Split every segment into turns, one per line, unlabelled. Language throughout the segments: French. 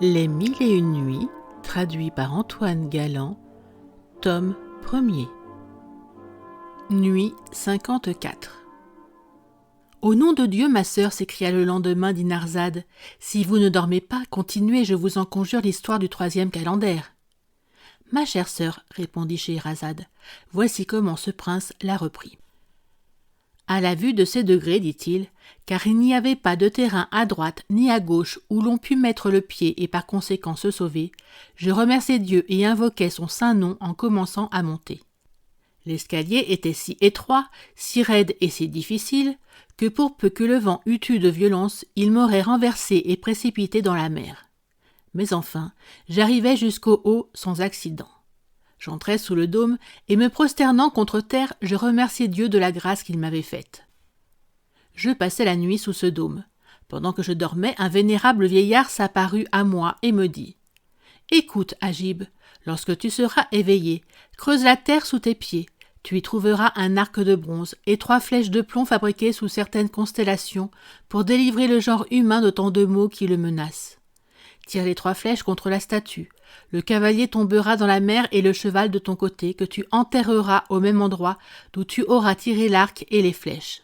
Les Mille et une nuits, traduit par Antoine Galland, tome 1er. Nuit 54. Au nom de Dieu, ma sœur, s'écria le lendemain Dinarzade, si vous ne dormez pas, continuez, je vous en conjure, l'histoire du 3e calendère. Ma chère sœur, répondit Scheherazade, voici comment ce prince la reprit. À la vue de ces degrés, dit-il, car il n'y avait pas de terrain à droite ni à gauche où l'on pût mettre le pied et par conséquent se sauver, je remerciai Dieu et invoquai son saint nom en commençant à monter. L'escalier était si étroit, si raide et si difficile, que pour peu que le vent eût eu de violence, il m'aurait renversé et précipité dans la mer. Mais enfin, j'arrivai jusqu'au haut sans accident. J'entrai sous le dôme et me prosternant contre terre, je remerciai Dieu de la grâce qu'il m'avait faite. Je passai la nuit sous ce dôme. Pendant que je dormais, un vénérable vieillard s'apparut à moi et me dit « Écoute, Agib, lorsque tu seras éveillé, creuse la terre sous tes pieds. Tu y trouveras un arc de bronze et 3 flèches de plomb fabriquées sous certaines constellations pour délivrer le genre humain de tant de maux qui le menacent. Tire les 3 flèches contre la statue. Le cavalier tombera dans la mer et le cheval de ton côté, que tu enterreras au même endroit d'où tu auras tiré l'arc et les flèches.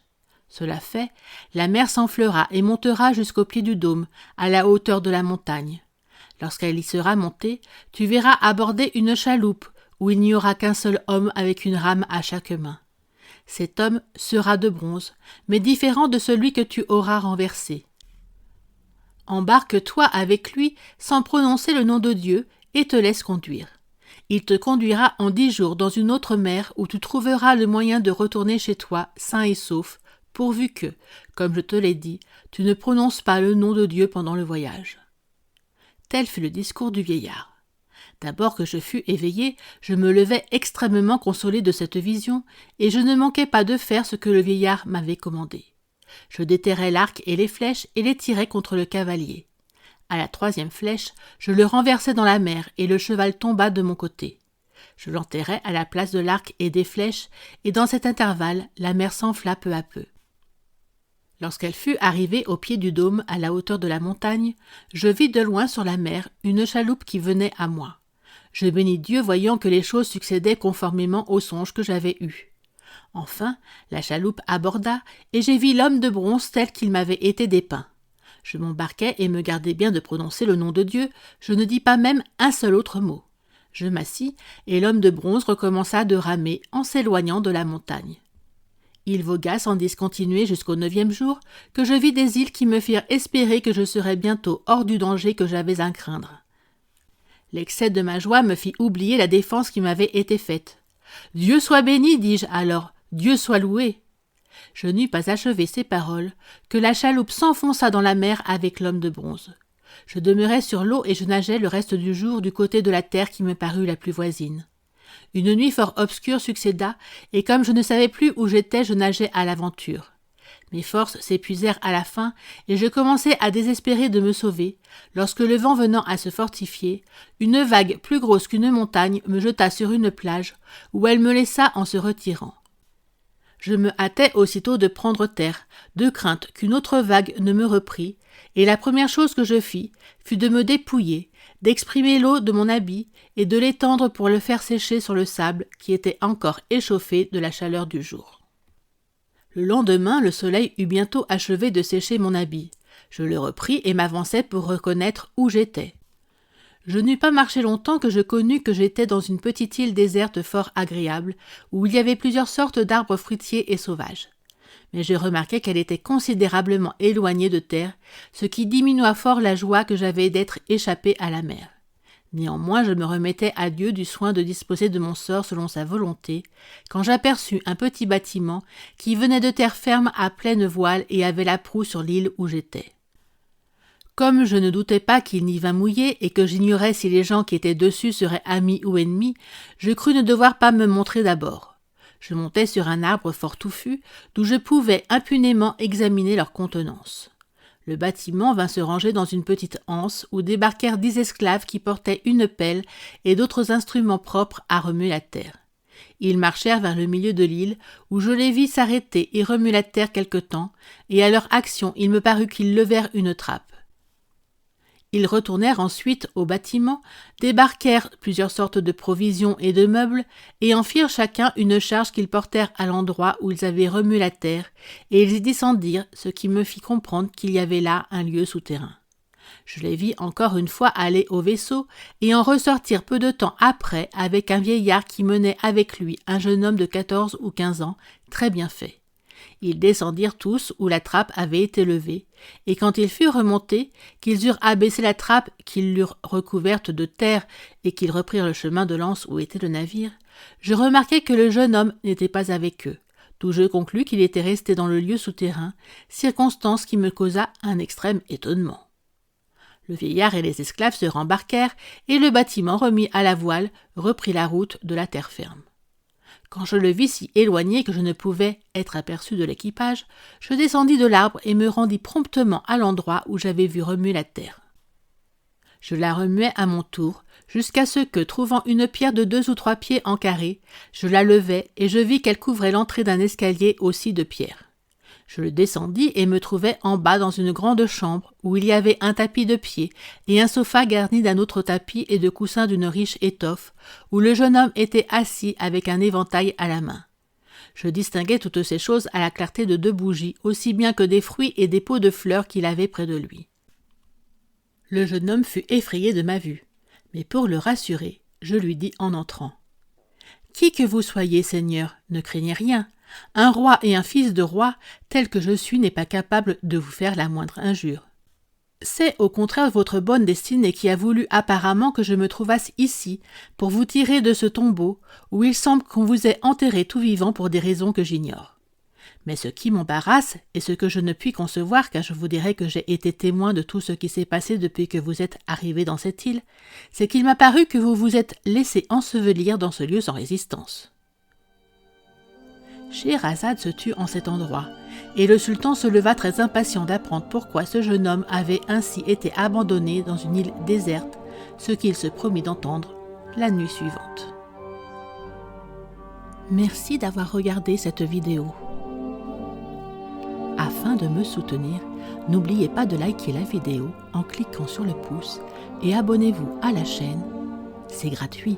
Cela fait, la mer s'enflera et montera jusqu'au pied du dôme, à la hauteur de la montagne. Lorsqu'elle y sera montée, tu verras aborder une chaloupe où il n'y aura qu'un seul homme avec une rame à chaque main. Cet homme sera de bronze, mais différent de celui que tu auras renversé. Embarque-toi avec lui sans prononcer le nom de Dieu et te laisse conduire. Il te conduira en 10 jours dans une autre mer où tu trouveras le moyen de retourner chez toi sain et sauf, pourvu que, comme je te l'ai dit, tu ne prononces pas le nom de Dieu pendant le voyage. Tel fut le discours du vieillard. D'abord que je fus éveillé, je me levai extrêmement consolé de cette vision, et je ne manquai pas de faire ce que le vieillard m'avait commandé. Je déterrai l'arc et les flèches et les tirai contre le cavalier. À la 3e flèche, je le renversai dans la mer et le cheval tomba de mon côté. Je l'enterrai à la place de l'arc et des flèches, et dans cet intervalle, la mer s'enfla peu à peu. Lorsqu'elle fut arrivée au pied du dôme, à la hauteur de la montagne, je vis de loin sur la mer une chaloupe qui venait à moi. Je bénis Dieu voyant que les choses succédaient conformément au songe que j'avais eu. Enfin, la chaloupe aborda, et j'ai vu l'homme de bronze tel qu'il m'avait été dépeint. Je m'embarquai et me gardai bien de prononcer le nom de Dieu, je ne dis pas même un seul autre mot. Je m'assis, et l'homme de bronze recommença de ramer en s'éloignant de la montagne. Il vogua sans discontinuer jusqu'au 9e jour, que je vis des îles qui me firent espérer que je serais bientôt hors du danger que j'avais à craindre. L'excès de ma joie me fit oublier la défense qui m'avait été faite. « Dieu soit béni, dis-je alors, Dieu soit loué !» Je n'eus pas achevé ces paroles, que la chaloupe s'enfonça dans la mer avec l'homme de bronze. Je demeurai sur l'eau et je nageai le reste du jour du côté de la terre qui me parut la plus voisine. Une nuit fort obscure succéda, et comme je ne savais plus où j'étais, je nageais à l'aventure. Mes forces s'épuisèrent à la fin, et je commençai à désespérer de me sauver, lorsque le vent venant à se fortifier, une vague plus grosse qu'une montagne me jeta sur une plage, où elle me laissa en se retirant. Je me hâtai aussitôt de prendre terre, de crainte qu'une autre vague ne me reprît, et la première chose que je fis fut de me dépouiller, d'exprimer l'eau de mon habit et de l'étendre pour le faire sécher sur le sable qui était encore échauffé de la chaleur du jour. Le lendemain, le soleil eut bientôt achevé de sécher mon habit. Je le repris et m'avançai pour reconnaître où j'étais. Je n'eus pas marché longtemps que je connus que j'étais dans une petite île déserte fort agréable, où il y avait plusieurs sortes d'arbres fruitiers et sauvages. Mais je remarquai qu'elle était considérablement éloignée de terre, ce qui diminua fort la joie que j'avais d'être échappé à la mer. Néanmoins, je me remettais à Dieu du soin de disposer de mon sort selon sa volonté, quand j'aperçus un petit bâtiment qui venait de terre ferme à pleine voile et avait la proue sur l'île où j'étais. Comme je ne doutais pas qu'il n'y vînt mouiller et que j'ignorais si les gens qui étaient dessus seraient amis ou ennemis, je crus ne devoir pas me montrer d'abord. Je montai sur un arbre fort touffu, d'où je pouvais impunément examiner leur contenance. Le bâtiment vint se ranger dans une petite anse où débarquèrent 10 esclaves qui portaient une pelle et d'autres instruments propres à remuer la terre. Ils marchèrent vers le milieu de l'île, où je les vis s'arrêter et remuer la terre quelque temps, et à leur action il me parut qu'ils levèrent une trappe. Ils retournèrent ensuite au bâtiment, débarquèrent plusieurs sortes de provisions et de meubles, et en firent chacun une charge qu'ils portèrent à l'endroit où ils avaient remué la terre, et ils y descendirent, ce qui me fit comprendre qu'il y avait là un lieu souterrain. Je les vis encore une fois aller au vaisseau et en ressortir peu de temps après avec un vieillard qui menait avec lui un jeune homme de 14 ou 15 ans, très bien fait. Ils descendirent tous où la trappe avait été levée, et quand ils furent remontés, qu'ils eurent abaissé la trappe, qu'ils l'eurent recouverte de terre et qu'ils reprirent le chemin de l'anse où était le navire, je remarquai que le jeune homme n'était pas avec eux, d'où je conclus qu'il était resté dans le lieu souterrain, circonstance qui me causa un extrême étonnement. Le vieillard et les esclaves se rembarquèrent, et le bâtiment remis à la voile reprit la route de la terre ferme. Quand je le vis si éloigné que je ne pouvais être aperçu de l'équipage, je descendis de l'arbre et me rendis promptement à l'endroit où j'avais vu remuer la terre. Je la remuai à mon tour, jusqu'à ce que, trouvant une pierre de 2 ou 3 pieds en carré, je la levai et je vis qu'elle couvrait l'entrée d'un escalier aussi de pierre. Je le descendis et me trouvai en bas dans une grande chambre où il y avait un tapis de pied et un sofa garni d'un autre tapis et de coussins d'une riche étoffe, où le jeune homme était assis avec un éventail à la main. Je distinguai toutes ces choses à la clarté de 2 bougies, aussi bien que des fruits et des pots de fleurs qu'il avait près de lui. Le jeune homme fut effrayé de ma vue, mais pour le rassurer, je lui dis en entrant : « Qui que vous soyez, Seigneur, ne craignez rien. Un roi et un fils de roi, tel que je suis, n'est pas capable de vous faire la moindre injure. C'est au contraire votre bonne destinée qui a voulu apparemment que je me trouvasse ici, pour vous tirer de ce tombeau, où il semble qu'on vous ait enterré tout vivant pour des raisons que j'ignore. Mais ce qui m'embarrasse, et ce que je ne puis concevoir, car je vous dirai que j'ai été témoin de tout ce qui s'est passé depuis que vous êtes arrivé dans cette île, c'est qu'il m'a paru que vous vous êtes laissé ensevelir dans ce lieu sans résistance. » Scheherazade se tut en cet endroit, et le sultan se leva très impatient d'apprendre pourquoi ce jeune homme avait ainsi été abandonné dans une île déserte, ce qu'il se promit d'entendre la nuit suivante. Merci d'avoir regardé cette vidéo. Afin de me soutenir, n'oubliez pas de liker la vidéo en cliquant sur le pouce et abonnez-vous à la chaîne, c'est gratuit.